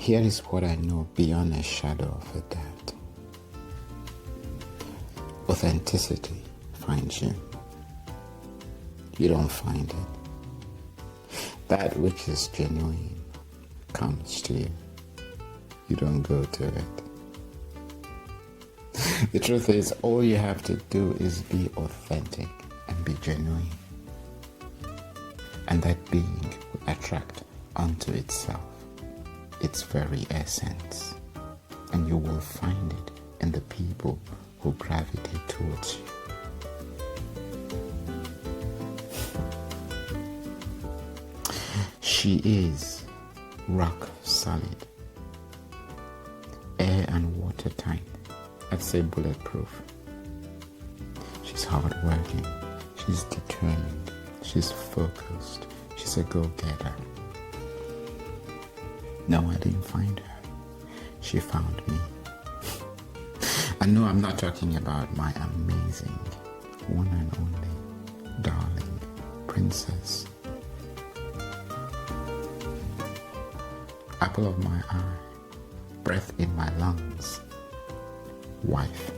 Here is what I know beyond a shadow of a doubt. Authenticity finds you. You don't find it. That which is genuine comes to you. You don't go to it. The truth is, all you have to do is be authentic and be genuine. And that being will attract unto itself its very essence. And you will find it in the people who gravitate towards you. She is rock solid, air and watertight. I'd say bulletproof. She's hardworking. She's determined. She's focused. She's a go-getter. No, I didn't find her. She found me. And no, I'm not talking about my amazing, one and only, darling princess. Apple of my eye, breath in my lungs, wife.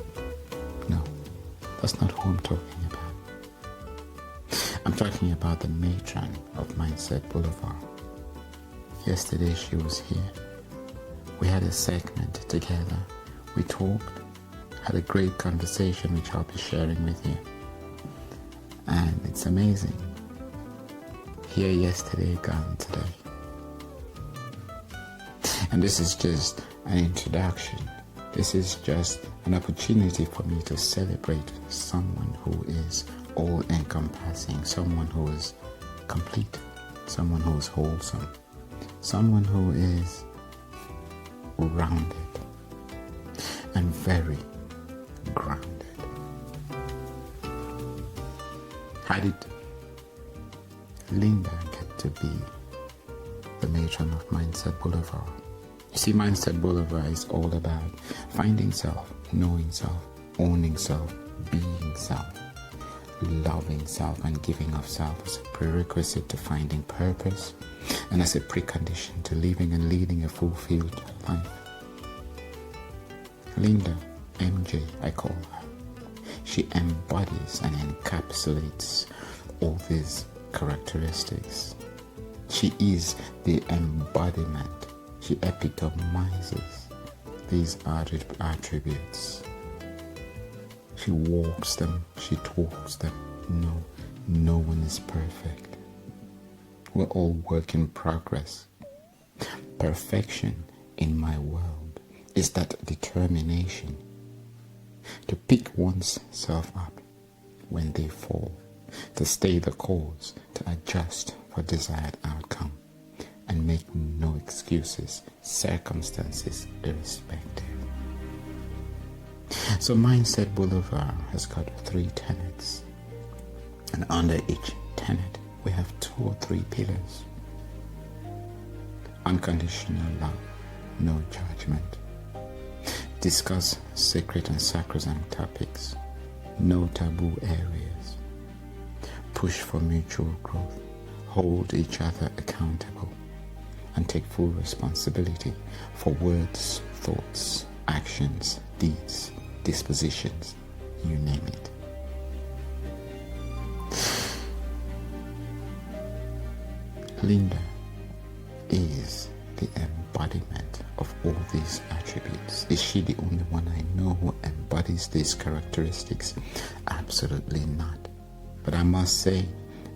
No, that's not who I'm talking about. I'm talking about the matron of Mindset Boulevard. Yesterday she was here. We had a segment together. We talked, had a great conversation which I'll be sharing with you. And it's amazing. Here yesterday, gone today. And this is just an introduction. This is just an opportunity for me to celebrate someone who is all-encompassing, someone who is complete, someone who is wholesome, someone who is rounded and very grounded. How did Linda get to be the matron of Mindset Boulevard? You see, Mindset Boulevard is all about finding self, knowing self, owning self, being self, loving self, and giving of self as a prerequisite to finding purpose and as a precondition to living and leading a fulfilled life. Linda, MJ, I call her. She embodies and encapsulates all these characteristics. She is the embodiment. She epitomizes these attributes. She walks them, she talks them. No one is perfect. We're all work in progress. Perfection in my world is that determination to pick one's self up when they fall, to stay the course, to adjust for desired outcome, and make no excuses, circumstances irrespective. So Mindset Boulevard has got 3 tenets, and under each tenet we have 2 or 3 pillars. Unconditional love, no judgment. Discuss sacred and sacrosanct topics, no taboo areas. Push for mutual growth, hold each other accountable, and take full responsibility for words, thoughts, actions, deeds, dispositions, you name it. Linda is the embodiment of all these attributes. Is she the only one I know who embodies these characteristics? Absolutely not. But I must say,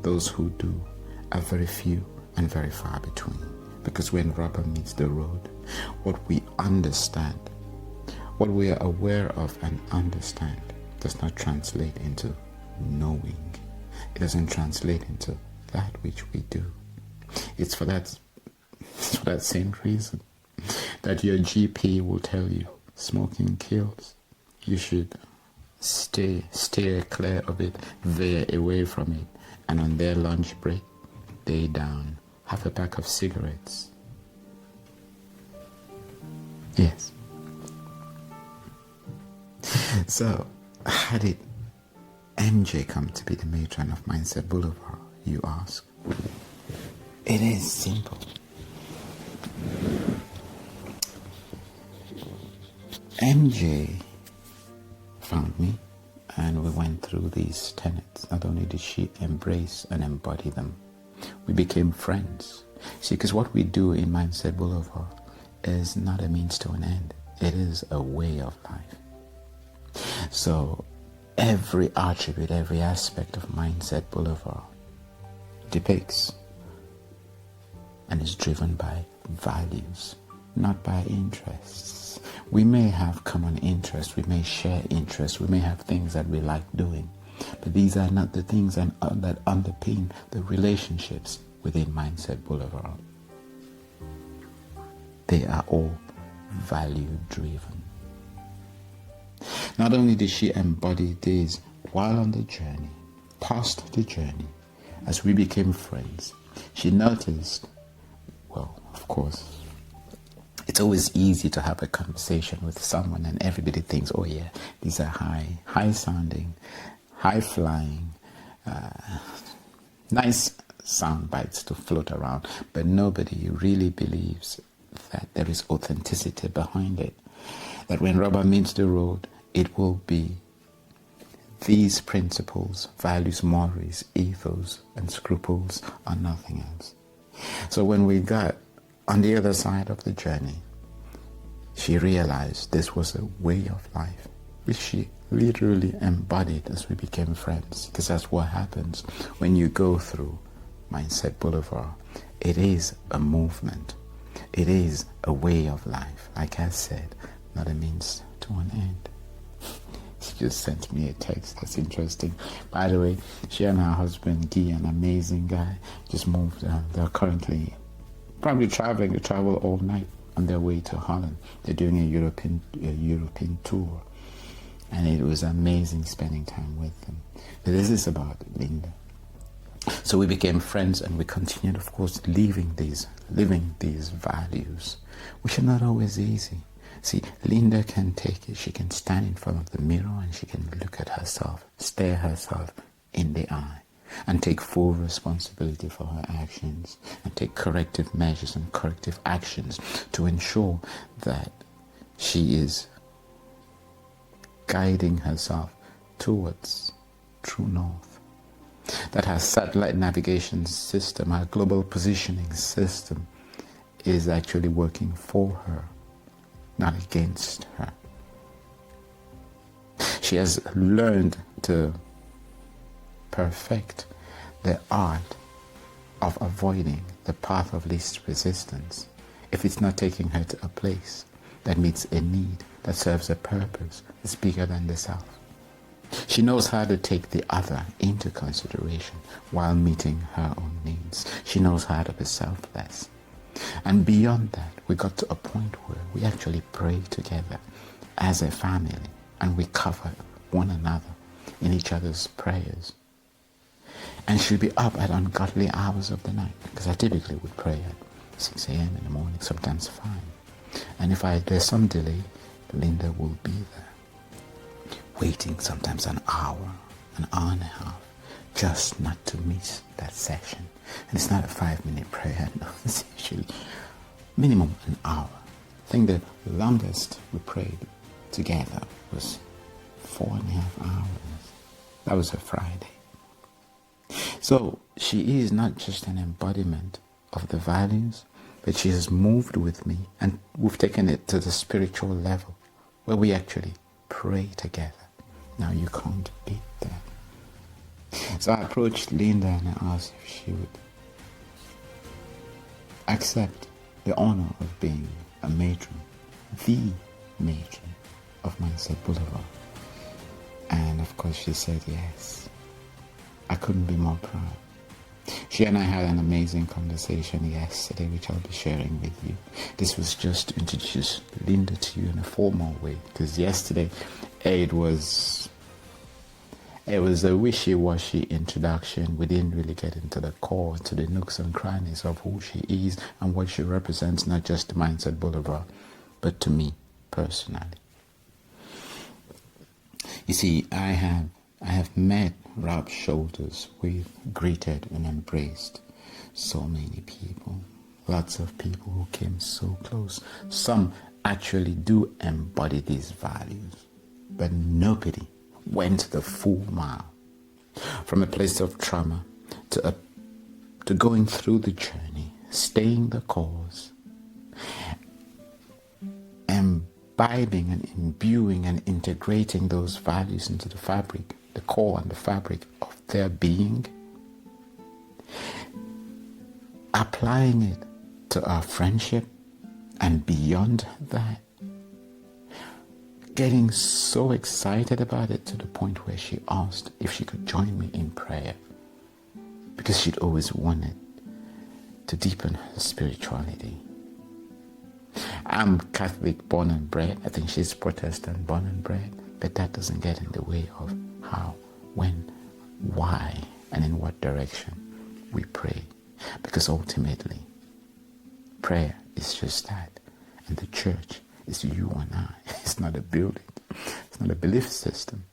those who do are very few and very far between. Because when rubber meets the road, what we understand, what we are aware of and understand, does not translate into knowing. It doesn't translate into that which we do. It's for that same reason that your GP will tell you smoking kills. You should steer clear of it, veer away from it, and on their lunch break, they down half a pack of cigarettes. Yes. So, how did MJ come to be the matron of Mindset Boulevard, you ask? It is simple. MJ found me, and we went through these tenets. Not only did she embrace and embody them, we became friends. See, because what we do in Mindset Boulevard is not a means to an end. It is a way of life. So every attribute, every aspect of Mindset Boulevard depicts and is driven by values, not by interests. We may have common interests, we may share interests, we may have things that we like doing, but these are not the things that underpin the relationships within Mindset Boulevard. They are all value driven. Not only did she embody this while on the journey, past the journey, as we became friends, she noticed, well, of course, it's always easy to have a conversation with someone and everybody thinks, oh yeah, these are high sounding, high flying, nice sound bites to float around, but nobody really believes that there is authenticity behind it. That when rubber meets the road, it will be these principles, values, mores, ethos, and scruples are nothing else. So when we got on the other side of the journey, she realized this was a way of life, which she literally embodied as we became friends. Because that's what happens when you go through Mindset Boulevard. It is a movement. It is a way of life. Like I said, not a means to an end. She just sent me a text. That's interesting. By the way, she and her husband, Guy, an amazing guy, just moved. They're currently probably traveling. They travel all night on their way to Holland. They're doing a European tour. And it was amazing spending time with them. But this is about Linda. So we became friends, and we continued, of course, living these values, which are not always easy. See, Linda can take it. She can stand in front of the mirror and she can look at herself, stare herself in the eye, and take full responsibility for her actions, and take corrective measures and corrective actions to ensure that she is guiding herself towards true north. That her satellite navigation system, her global positioning system, is actually working for her, not against her. She has learned to perfect the art of avoiding the path of least resistance if it's not taking her to a place that meets a need, that serves a purpose that's bigger than the self. She knows how to take the other into consideration while meeting her own needs. She knows how to be selfless. And beyond that, we got to a point where we actually pray together as a family, and we cover one another in each other's prayers. And she'll be up at ungodly hours of the night, because I typically would pray at 6 a.m. in the morning, sometimes 5. And if there's some delay, Linda will be there, waiting sometimes an hour and a half, just not to miss that session. And it's not a 5-minute prayer, no, it's usually minimum an hour. I think the longest we prayed together was 4.5 hours. That was a Friday. So she is not just an embodiment of the values, but she has moved with me, and we've taken it to the spiritual level where we actually pray together. Now you can't beat that. So I approached Linda and I asked if she would accept the honor of being a matron, the matron of Mindset Boulevard. And of course she said yes. I couldn't be more proud. She and I had an amazing conversation yesterday, which I'll be sharing with you. This was just to introduce Linda to you in a formal way, because yesterday it was a wishy-washy introduction. We didn't really get into the core, to the nooks and crannies of who she is and what she represents, not just to Mindset Boulevard, but to me personally. You see, I have met, rubbed shoulders with, greeted and embraced so many people. Lots of people who came so close. Some actually do embody these values, but nobody went the full mile from a place of trauma to going through the journey, staying the course, imbibing and imbuing and integrating those values into the fabric, the core and the fabric of their being, applying it to our friendship and beyond that, getting so excited about it to the point where she asked if she could join me in prayer, because she'd always wanted to deepen her spirituality. I'm Catholic born and bred. I think she's Protestant born and bred, but that doesn't get in the way of how, when, why, and in what direction we pray, because ultimately prayer is just that, and the church is you and I. It's not a building, it's not a belief system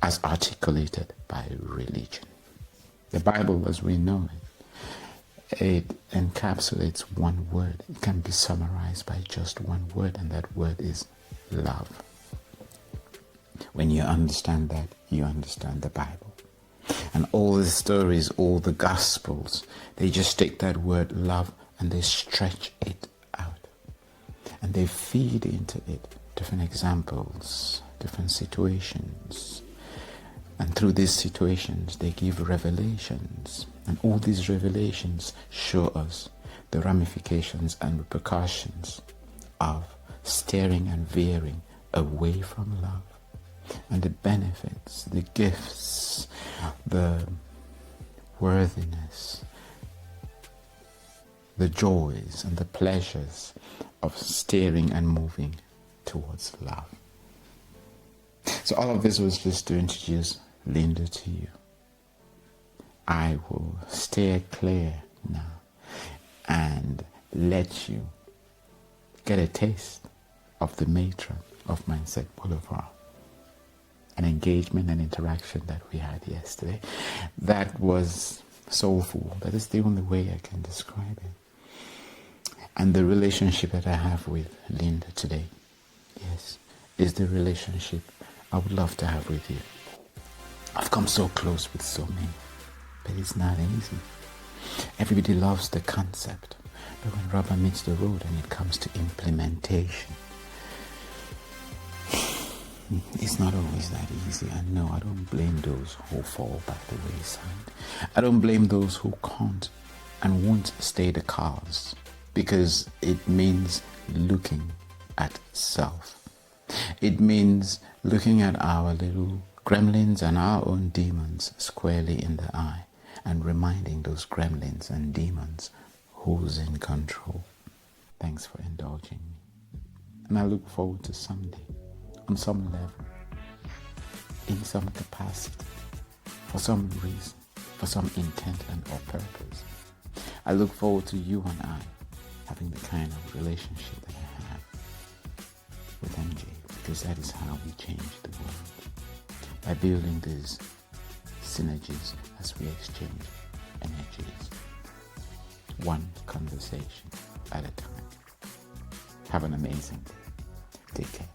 as articulated by religion. The Bible as we know it encapsulates one word. It can be summarized by just one word, and that word is love. When you understand that, you understand the Bible. And all the stories, all the Gospels, they just take that word love and they stretch it out. And they feed into it different examples, different situations. And through these situations, they give revelations. And all these revelations show us the ramifications and repercussions of steering and veering away from love. And the benefits, the gifts, the worthiness, the joys and the pleasures of steering and moving towards love. So all of this was just to introduce Linda to you. I will steer clear now and let you get a taste of the Matron of Mindset Boulevard. An engagement and interaction that we had yesterday that was soulful. That is the only way I can describe it. And the relationship that I have with Linda today, yes, is the relationship I would love to have with you. I've come so close with so many, but it's not easy. Everybody loves the concept, but when rubber meets the road and it comes to implementation, it's not always that easy. And no, I don't blame those who fall by the wayside. I don't blame those who can't and won't stay the course, because it means looking at self. It means looking at our little gremlins and our own demons squarely in the eye and reminding those gremlins and demons who's in control. Thanks for indulging me. And I look forward to someday, on some level, in some capacity, for some reason, for some intent and or purpose. I look forward to you and I having the kind of relationship that I have with MJ, because that is how we change the world, by building these synergies as we exchange energies, one conversation at a time. Have an amazing day. Take care.